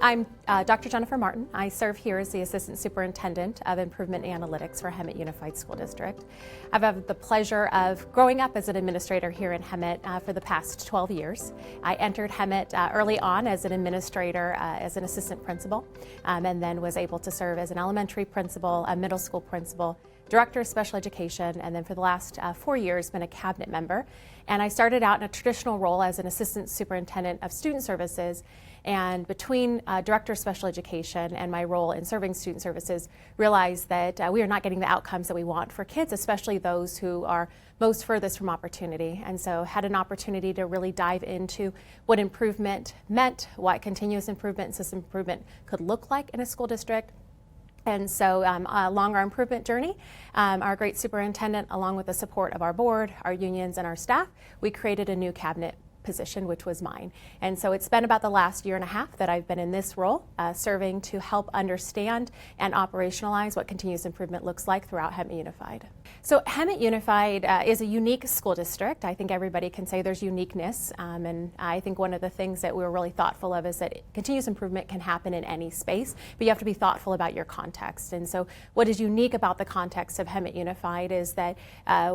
I'm Dr. Jennifer Martin. I serve here as the Assistant Superintendent of Improvement Analytics for Hemet Unified School District. I've had the pleasure of growing up as an administrator here in Hemet for the past 12 years. I entered Hemet early on as an administrator, as an assistant principal, and then was able to serve as an elementary principal, a middle school principal, Director of Special Education, and then for the last 4 years been a cabinet member. And I started out in a traditional role as an Assistant Superintendent of Student Services, and between Director of Special Education and my role in serving student services, realized that we are not getting the outcomes that we want for kids, especially those who are most furthest from opportunity. And so had an opportunity to really dive into what improvement meant, what continuous improvement and system improvement could look like in a school district. And so along our improvement journey, our great superintendent, along with the support of our board, our unions, and our staff, we created a new cabinet position, which was mine. And so it's been about the last year and a half that I've been in this role, serving to help understand and operationalize what continuous improvement looks like throughout Hemet Unified. So Hemet Unified is a unique school district. I think everybody can say there's uniqueness, and I think one of the things that we're really thoughtful of is that continuous improvement can happen in any space, but you have to be thoughtful about your context. And so what is unique about the context of Hemet Unified is that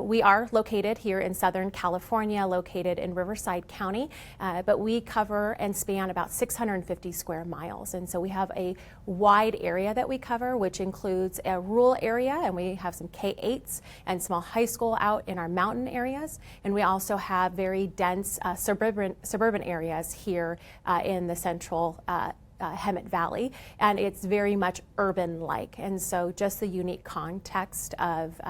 we are located here in Southern California, located in Riverside County, but we cover and span about 650 square miles. And so we have a wide area that we cover, which includes a rural area, and we have some K-8s and small high school out in our mountain areas. And we also have very dense suburban areas here in the central Hemet Valley, and it's very much urban-like. And so just the unique context of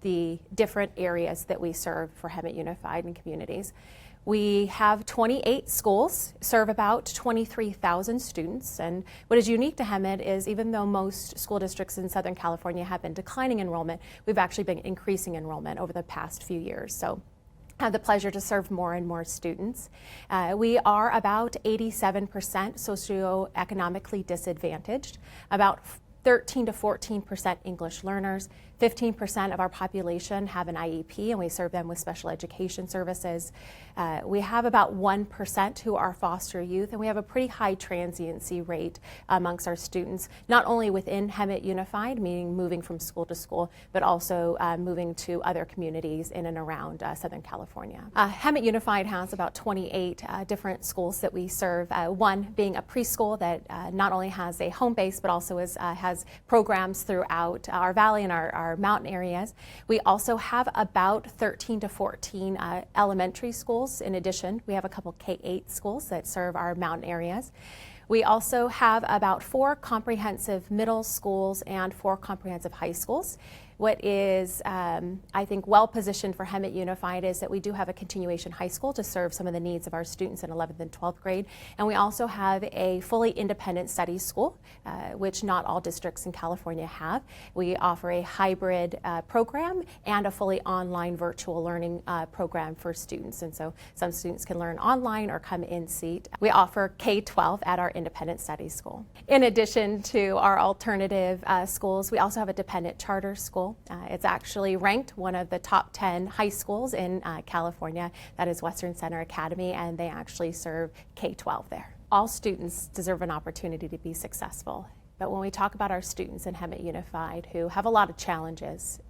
the different areas that we serve for Hemet Unified and communities. We have 28 schools, serve about 23,000 students, and what is unique to Hemet is even though most school districts in Southern California have been declining enrollment, we've actually been increasing enrollment over the past few years. So I have the pleasure to serve more and more students. We are about 87% socioeconomically disadvantaged, about 13 to 14% English learners, 15% of our population have an IEP, and we serve them with special education services. We have about 1% who are foster youth, and we have a pretty high transiency rate amongst our students, not only within Hemet Unified, meaning moving from school to school, but also moving to other communities in and around Southern California. Hemet Unified has about 28 different schools that we serve, one being a preschool that not only has a home base, but also has programs throughout our valley and our mountain areas. We also have about 13 to 14 elementary schools. In addition, we have a couple K-8 schools that serve our mountain areas. We also have about 4 comprehensive middle schools and 4 comprehensive high schools. What is, I think, well positioned for Hemet Unified is that we do have a continuation high school to serve some of the needs of our students in 11th and 12th grade. And we also have a fully independent studies school, which not all districts in California have. We offer a hybrid program and a fully online virtual learning program for students. And so some students can learn online or come in seat. We offer K-12 at our independent studies school. In addition to our alternative schools, we also have a dependent charter school. It's actually ranked one of the top 10 high schools in California. That is Western Center Academy, and they actually serve K-12 there. All students deserve an opportunity to be successful. But when we talk about our students in Hemet Unified who have a lot of challenges,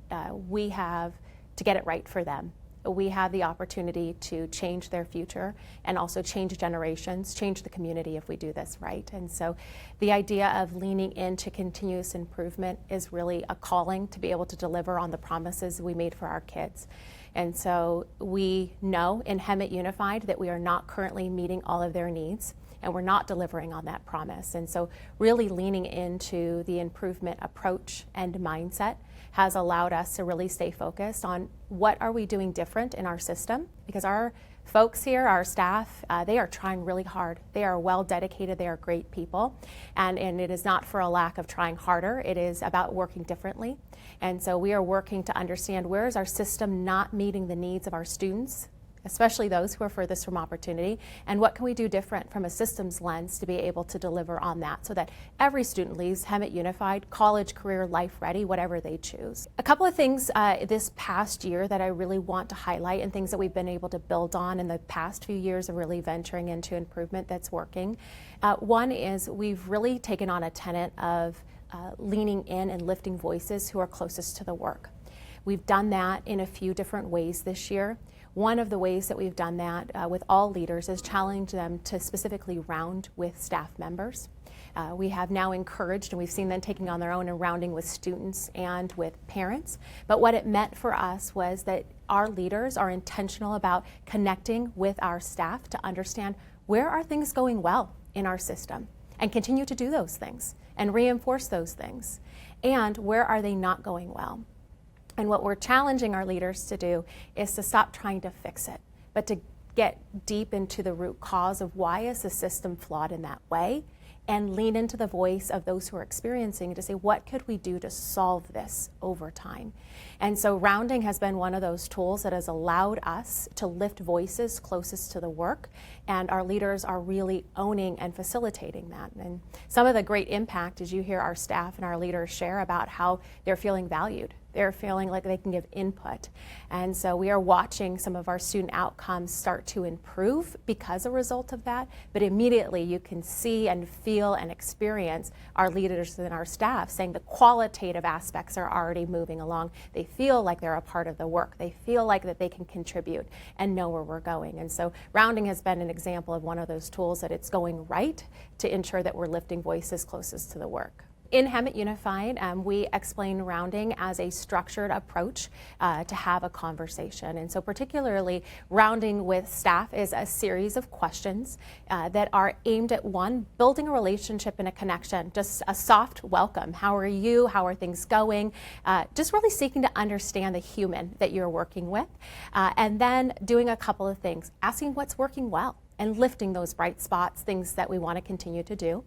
we have to get it right for them. We have the opportunity to change their future and also change generations, change the community if we do this right. And so the idea of leaning into continuous improvement is really a calling to be able to deliver on the promises we made for our kids. And so we know in Hemet Unified that we are not currently meeting all of their needs, and we're not delivering on that promise. And so really leaning into the improvement approach and mindset has allowed us to really stay focused on what are we doing different in our system, because our folks here, our staff, they are trying really hard. They are well dedicated, they are great people, and it is not for a lack of trying harder, it is about working differently. And so we are working to understand where is our system not meeting the needs of our students especially those who are furthest from opportunity, and what can we do different from a systems lens to be able to deliver on that so that every student leaves Hemet Unified, college, career, life ready, whatever they choose. A couple of things this past year that I really want to highlight and things that we've been able to build on in the past few years of really venturing into improvement that's working. One is we've really taken on a tenet of leaning in and lifting voices who are closest to the work. We've done that in a few different ways this year. One of the ways that we've done that with all leaders is challenge them to specifically round with staff members. We have now encouraged, and we've seen them taking on their own and rounding with students and with parents. But what it meant for us was that our leaders are intentional about connecting with our staff to understand where are things going well in our system and continue to do those things and reinforce those things, and where are they not going well. And what we're challenging our leaders to do is to stop trying to fix it, but to get deep into the root cause of why is the system flawed in that way, and lean into the voice of those who are experiencing to say, what could we do to solve this over time? And so rounding has been one of those tools that has allowed us to lift voices closest to the work, and our leaders are really owning and facilitating that. And some of the great impact is you hear our staff and our leaders share about how they're feeling valued. They're feeling like they can give input. And so we are watching some of our student outcomes start to improve because a result of that, but immediately you can see and feel and experience our leaders and our staff saying the qualitative aspects are already moving along. They feel like they're a part of the work. They feel like that they can contribute and know where we're going. And so rounding has been an example of one of those tools that it's going right to ensure that we're lifting voices closest to the work. In Hemet Unified, we explain rounding as a structured approach to have a conversation. And so particularly rounding with staff is a series of questions that are aimed at, one, building a relationship and a connection, just a soft welcome. How are you? How are things going? Just really seeking to understand the human that you're working with. And then doing a couple of things, asking what's working well and lifting those bright spots, things that we want to continue to do.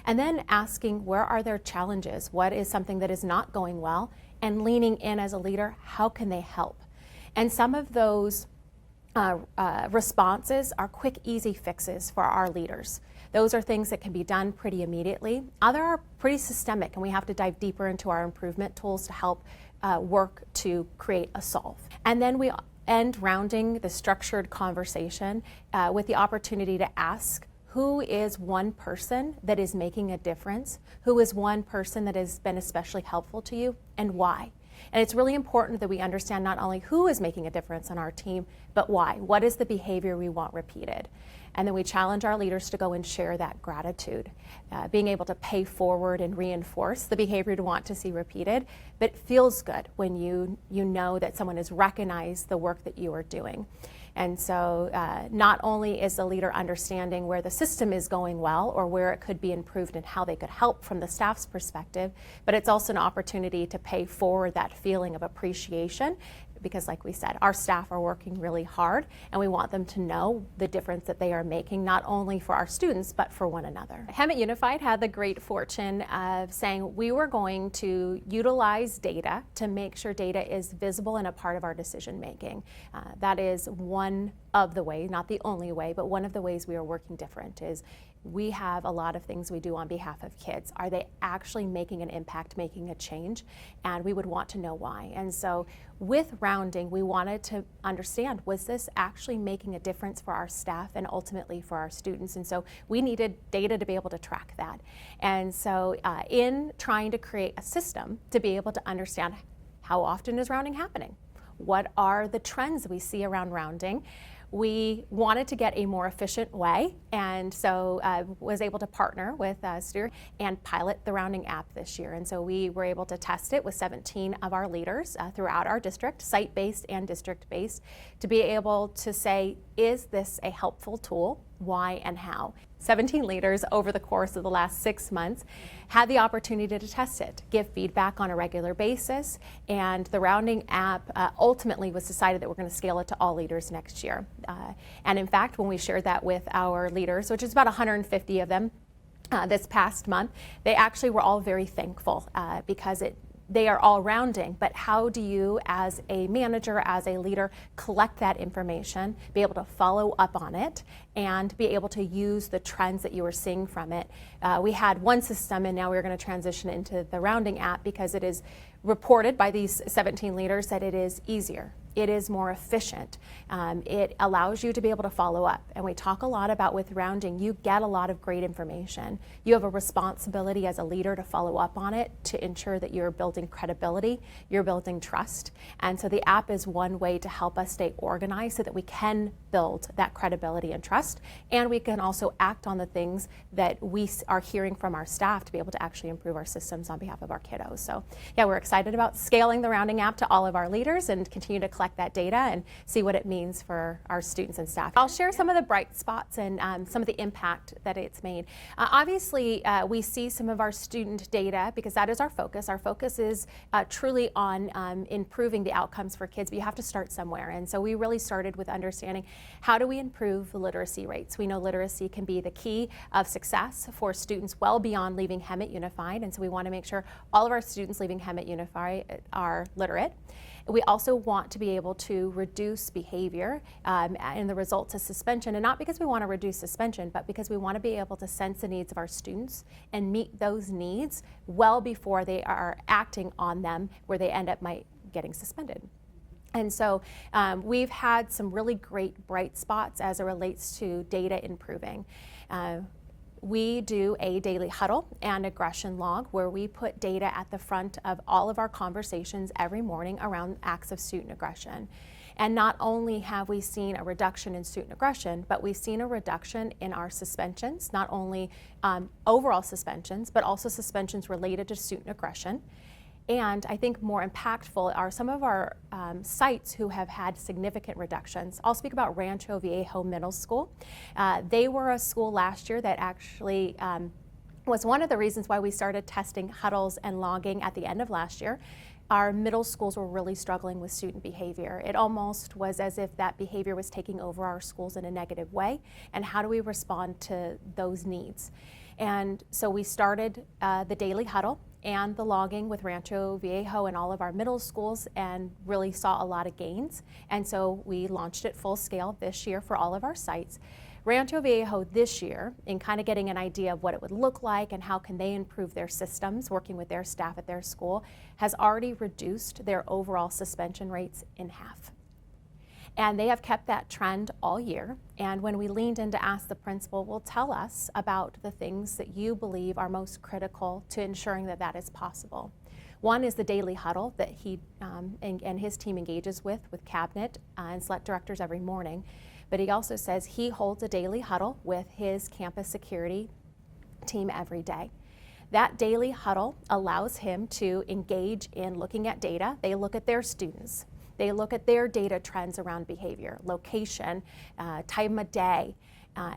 And then asking where are their challenges, what is something that is not going well, and leaning in as a leader, how can they help? And some of those responses are quick, easy fixes for our leaders. Those are things that can be done pretty immediately. Other are pretty systemic, and we have to dive deeper into our improvement tools to help work to create a solve. And then we end rounding the structured conversation with the opportunity to ask, who is one person that is making a difference? Who is one person that has been especially helpful to you, and why? And it's really important that we understand not only who is making a difference on our team, but why. What is the behavior we want repeated? And then we challenge our leaders to go and share that gratitude, being able to pay forward and reinforce the behavior to want to see repeated. But it feels good when you know that someone has recognized the work that you are doing. And so not only is the leader understanding where the system is going well or where it could be improved and how they could help from the staff's perspective, but it's also an opportunity to pay forward that feeling of appreciation, because like we said, our staff are working really hard and we want them to know the difference that they are making, not only for our students, but for one another. Hemet Unified had the great fortune of saying we were going to utilize data to make sure data is visible and a part of our decision making. That is one of the ways, not the only way, but one of the ways we are working different is we have a lot of things we do on behalf of kids. Are they actually making an impact, making a change? And we would want to know why. And so with rounding, we wanted to understand, was this actually making a difference for our staff and ultimately for our students? And so we needed data to be able to track that. And so in trying to create a system to be able to understand how often is rounding happening? What are the trends we see around rounding? We wanted to get a more efficient way, and so was able to partner with Stu and pilot the rounding app this year. And so we were able to test it with 17 of our leaders throughout our district, site-based and district-based, to be able to say, is this a helpful tool? Why and how? 17 leaders over the course of the last 6 months had the opportunity to test it, give feedback on a regular basis, and the rounding app ultimately was decided that we're going to scale it to all leaders next year. And in fact, when we shared that with our leaders, which is about 150 of them this past month, they actually were all very thankful because it they are all rounding, but how do you as a manager, as a leader, collect that information, be able to follow up on it, and be able to use the trends that you are seeing from it. We had one system, and now we're going to transition into the rounding app because it is reported by these 17 leaders that it is easier. It is more efficient. It allows you to be able to follow up. And we talk a lot about with rounding, you get a lot of great information. You have a responsibility as a leader to follow up on it to ensure that you're building credibility, you're building trust. And so the app is one way to help us stay organized so that we can build that credibility and trust. And we can also act on the things that we are hearing from our staff to be able to actually improve our systems on behalf of our kiddos. So yeah, we're excited about scaling the rounding app to all of our leaders and continue to collect that data and see what it means for our students and staff. I'll share some of the bright spots and some of the impact that it's made. Obviously, we see some of our student data because that is our focus. Our focus is truly on improving the outcomes for kids, but you have to start somewhere. And so we really started with understanding how do we improve the literacy rates. We know literacy can be the key of success for students well beyond leaving Hemet Unified, and so we want to make sure all of our students leaving Hemet Unified are literate. We also want to be able to reduce behavior and the results of suspension, and not because we want to reduce suspension, but because we want to be able to sense the needs of our students and meet those needs well before they are acting on them where they end up getting suspended. And so we've had some really great bright spots as it relates to data improving. We do a daily huddle and aggression log where we put data at the front of all of our conversations every morning around acts of student aggression. And not only have we seen a reduction in student aggression, but we've seen a reduction in our suspensions, not only overall suspensions, but also suspensions related to student aggression. And I think more impactful are some of our sites who have had significant reductions. I'll speak about Rancho Viejo Middle School. They were a school last year that actually was one of the reasons why we started testing huddles and logging at the end of last year. Our middle schools were really struggling with student behavior. It almost was as if that behavior was taking over our schools in a negative way. And how do we respond to those needs? And so we started the daily huddle and the logging with Rancho Viejo and all of our middle schools and really saw a lot of gains. And so we launched it full scale this year for all of our sites. Rancho Viejo this year, in kind of getting an idea of what it would look like and how can they improve their systems, working with their staff at their school, has already reduced their overall suspension rates in half. And they have kept that trend all year. And when we leaned in to ask the principal, well, tell us about the things that you believe are most critical to ensuring that that is possible. One is the daily huddle that he and his team engages with cabinet and select directors every morning. But he also says he holds a daily huddle with his campus security team every day. That daily huddle allows him to engage in looking at data. They look at their students. They look at their data trends around behavior, location, time of day,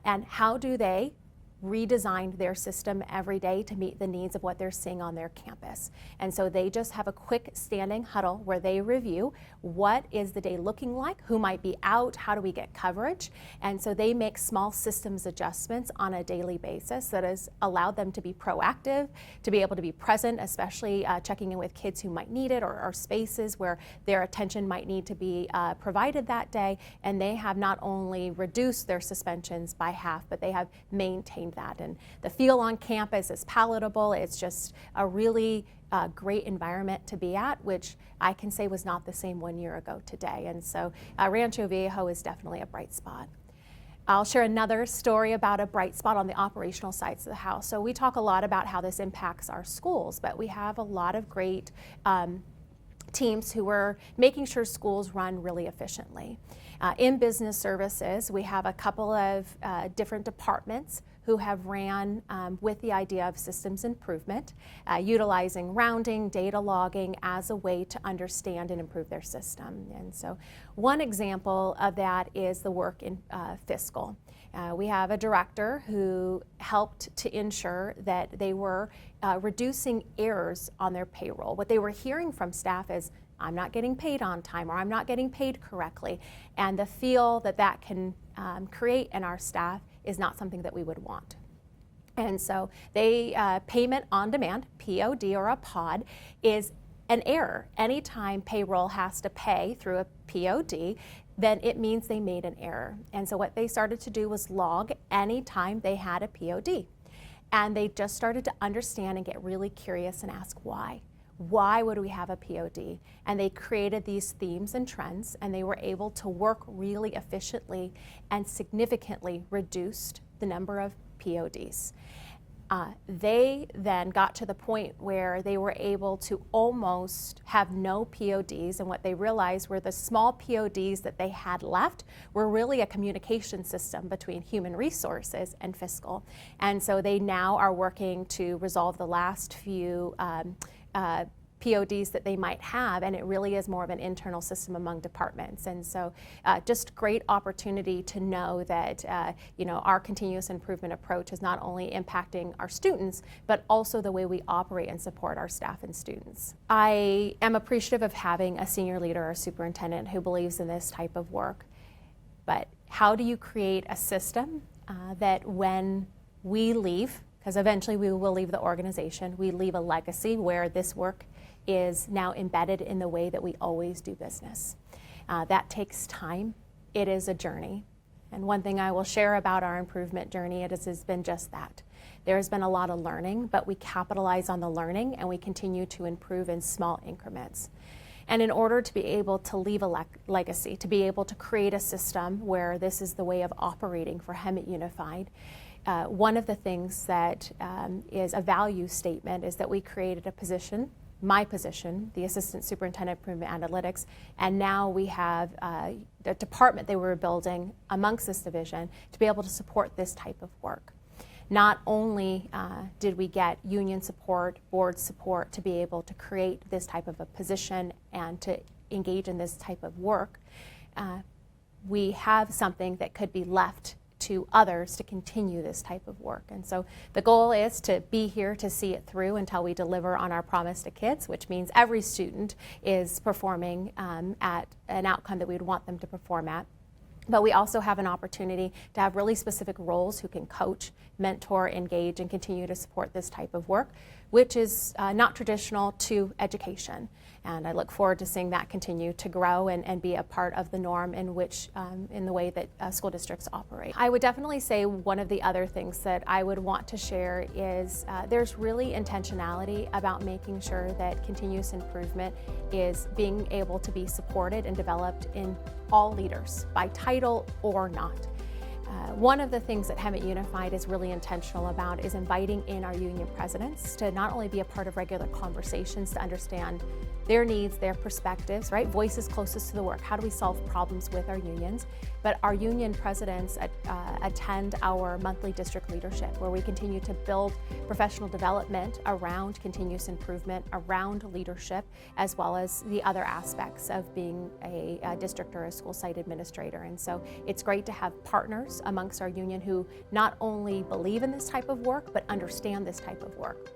and how do they redesign their system every day to meet the needs of what they're seeing on their campus. And so they just have a quick standing huddle where they review what is the day looking like, who might be out, how do we get coverage, and so they make small systems adjustments on a daily basis that has allowed them to be proactive, to be able to be present, especially checking in with kids who might need it or spaces where their attention might need to be provided that day, and they have not only reduced their suspensions by half, but they have maintained that. And the feel on campus is palatable. It's just a really great environment to be at, which I can say was not the same 1 year ago today. And so Rancho Viejo is definitely a bright spot. I'll share another story about a bright spot on the operational sides of the house. So we talk a lot about how this impacts our schools, but we have a lot of great teams who are making sure schools run really efficiently. In business services, we have a couple of different departments who have ran with the idea of systems improvement, utilizing rounding, data logging as a way to understand and improve their system. And so one example of that is the work in fiscal. We have a director who helped to ensure that they were reducing errors on their payroll. What they were hearing from staff is, I'm not getting paid on time, or I'm not getting paid correctly. And the feel that that can create in our staff is not something that we would want. And so they payment on demand, POD or a POD, is an error. Anytime payroll has to pay through a POD, then it means they made an error. And so what they started to do was log any time they had a POD. And they just started to understand and get really curious and ask why. Why would we have a POD? And they created these themes and trends, and they were able to work really efficiently and significantly reduced the number of PODs. They then got to the point where they were able to almost have no PODs, and what they realized were the small PODs that they had left were really a communication system between human resources and fiscal. And so they now are working to resolve the last few PODs that they might have, and it really is more of an internal system among departments. And so just great opportunity to know that our continuous improvement approach is not only impacting our students, but also the way we operate and support our staff and students. I am appreciative of having a senior leader or superintendent who believes in this type of work. But how do you create a system that when we leave, because eventually we will leave the organization, we leave a legacy where this work is now embedded in the way that we always do business. That takes time. It is a journey. And one thing I will share about our improvement journey, it has been just that. There has been a lot of learning, but we capitalize on the learning and we continue to improve in small increments. And in order to be able to leave a legacy, to be able to create a system where this is the way of operating for Hemet Unified, one of the things that is a value statement is that we created a position, my position, the Assistant Superintendent of Improvement Analytics, and now we have the department they were building amongst this division to be able to support this type of work. Not only did we get union support, board support to be able to create this type of a position and to engage in this type of work, we have something that could be left to others to continue this type of work. And so the goal is to be here to see it through until we deliver on our promise to kids, which means every student is performing at an outcome that we would want them to perform at. But we also have an opportunity to have really specific roles who can coach, mentor, engage, and continue to support this type of work, which is not traditional to education. And I look forward to seeing that continue to grow and be a part of the norm in which, in the way that school districts operate. I would definitely say one of the other things that I would want to share is there's really intentionality about making sure that continuous improvement is being able to be supported and developed in all leaders, by title or not. One of the things that Hemet Unified is really intentional about is inviting in our union presidents to not only be a part of regular conversations to understand their needs, their perspectives, right? Voices closest to the work. How do we solve problems with our unions? But our union presidents attend our monthly district leadership, where we continue to build professional development around continuous improvement, around leadership, as well as the other aspects of being a district or a school site administrator. And so it's great to have partners amongst our union who not only believe in this type of work, but understand this type of work.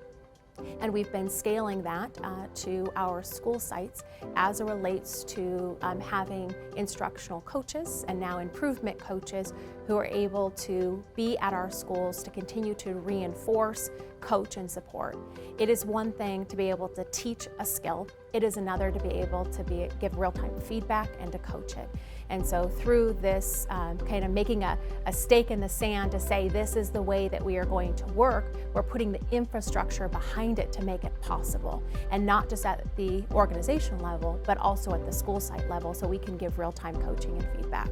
And we've been scaling that to our school sites as it relates to having instructional coaches and now improvement coaches who are able to be at our schools to continue to reinforce, coach, and support. It is one thing to be able to teach a skill. It is another to be able to give real-time feedback and to coach it. And so through this kind of making a stake in the sand to say this is the way that we are going to work, we're putting the infrastructure behind it to make it possible. And not just at the organization level, but also at the school site level, so we can give real-time coaching and feedback.